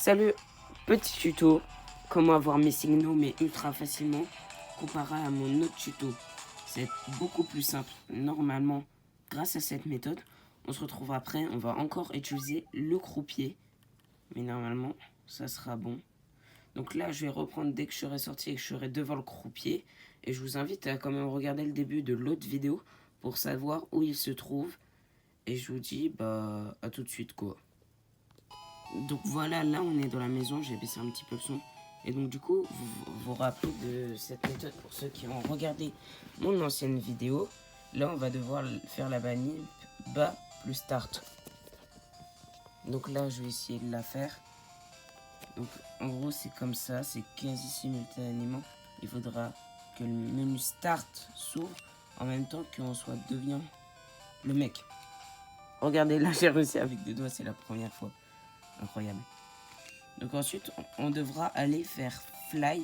Salut, petit tuto, comment avoir mes signaux mais ultra facilement comparé à mon autre tuto. C'est beaucoup plus simple. Normalement, grâce à cette méthode, on se retrouve après, on va encore utiliser le croupier. Mais normalement, ça sera bon. Donc là, je vais reprendre dès que je serai sorti et que je serai devant le croupier. Et je vous invite à quand même regarder le début de l'autre vidéo pour savoir où il se trouve. Et je vous dis, bah, à tout de suite quoi. Donc voilà, là on est dans la maison, j'ai baissé un petit peu le son. Et donc du coup, vous vous rappelez de cette méthode pour ceux qui ont regardé mon ancienne vidéo. Là on va devoir faire la manip bas plus start. Donc là je vais essayer de la faire. Donc en gros c'est comme ça, c'est quasi simultanément. Il faudra que le menu start s'ouvre en même temps qu'on soit devient le mec. Regardez là j'ai réussi avec deux doigts, c'est la première fois. Incroyable. Donc ensuite, on devra aller faire fly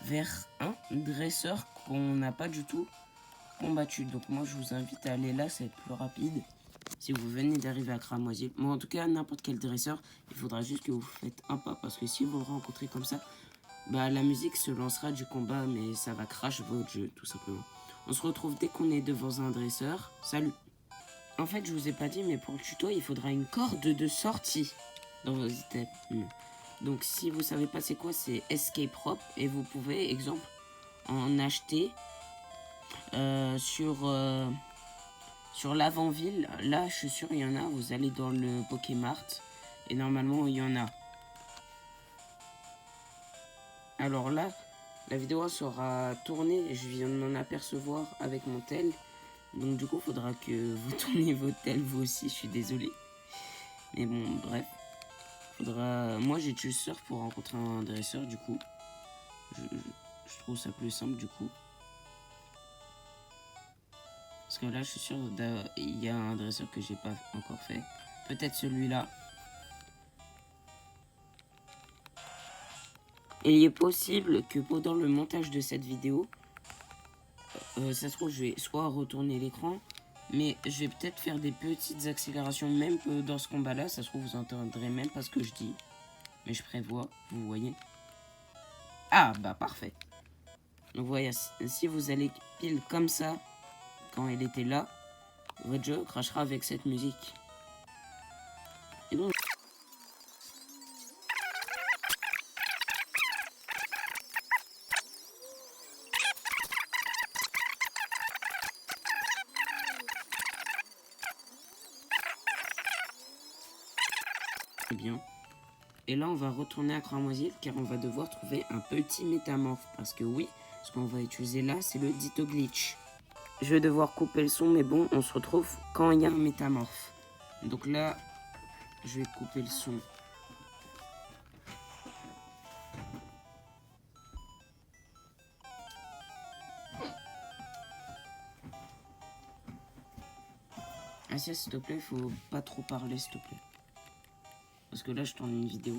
vers un dresseur qu'on n'a pas du tout combattu. Donc moi, je vous invite à aller là, c'est plus rapide. Si vous venez d'arriver à Cramoisil, mais en tout cas, n'importe quel dresseur, il faudra juste que vous faites un pas. Parce que si vous le rencontrez comme ça, bah la musique se lancera du combat, mais ça va crash votre jeu, tout simplement. On se retrouve dès qu'on est devant un dresseur. Salut. En fait, je vous ai pas dit, mais pour le tuto, il faudra une corde de sortie dans vos items. Donc si vous savez pas c'est quoi, c'est Escape Rope et vous pouvez, exemple, en acheter sur l'avant-ville. Là, je suis sûr il y en a. Vous allez dans le Pokémart et normalement il y en a. Alors là, la vidéo sera tournée et je viens de m'en apercevoir avec mon tel. Donc du coup, il faudra que vous tourniez votre tel vous aussi. Je suis désolé. Mais bon, bref. Moi, j'ai tué surf pour rencontrer un dresseur du coup. Je trouve ça plus simple du coup. Parce que là, je suis sûr qu'il y a un dresseur que j'ai pas encore fait. Peut-être celui-là. Et il est possible que pendant le montage de cette vidéo, ça se trouve, je vais soit retourner l'écran, mais je vais peut-être faire des petites accélérations même dans ce combat-là. Ça se trouve, vous entendrez même pas ce que je dis. Mais je prévois, vous voyez. Ah, bah parfait. Donc voyez, si vous allez pile comme ça, quand elle était là, votre jeu crachera avec cette musique. Et donc, bien. Et là, on va retourner à Cramoisil car on va devoir trouver un petit métamorphe. Parce que oui, ce qu'on va utiliser là, c'est le Ditto Glitch. Je vais devoir couper le son, mais bon, on se retrouve quand il y a un métamorphe. Donc là, je vais couper le son. Ah si, s'il te plaît, faut pas trop parler, s'il te plaît. Parce que là, je tourne une vidéo.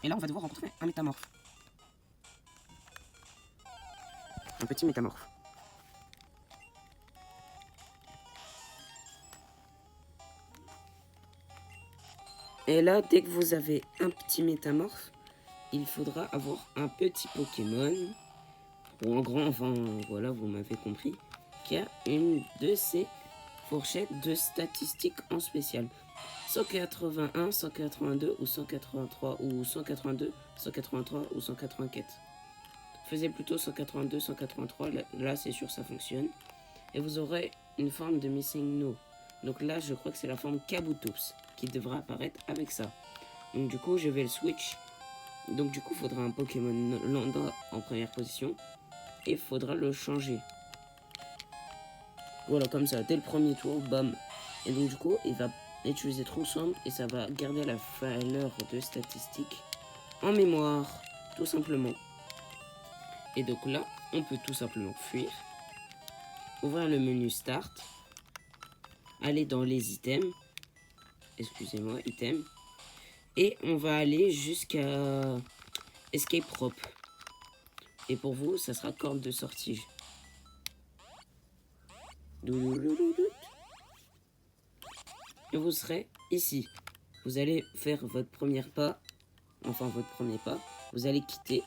Et là, on va devoir rencontrer un métamorphe. Un petit métamorphe. Et là, dès que vous avez un petit métamorphe, il faudra avoir un petit Pokémon, ou en grand, enfin voilà, vous m'avez compris, qui a une de ces fourchette de statistiques en spécial. 181, 182 ou 183 ou 182, 183 ou 184. Faisez plutôt 182, 183, là c'est sûr ça fonctionne. Et vous aurez une forme de Missing No. Donc là je crois que c'est la forme Kabutops qui devra apparaître avec ça. Donc du coup je vais le switch. Donc du coup il faudra un Pokémon lambda en première position. Et il faudra le changer. Voilà, comme ça, dès le premier tour, bam. Et donc du coup, il va utiliser Transform et ça va garder la valeur de statistique en mémoire, tout simplement. Et donc là, on peut tout simplement fuir, ouvrir le menu Start, aller dans les items, excusez-moi, items, et on va aller jusqu'à Escape Rope. Et pour vous, ça sera corde de sortie. Et vous serez ici. Vous allez faire votre premier pas, vous allez quitter.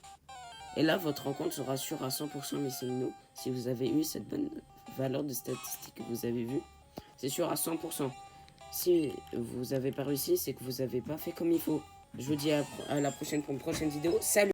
Et là, votre rencontre sera sûre à 100% Missing No. Si vous avez eu cette bonne valeur de statistique que vous avez vue, c'est sûr à 100%. Si vous n'avez pas réussi, c'est que vous n'avez pas fait comme il faut. Je vous dis à la prochaine pour une prochaine vidéo. Salut!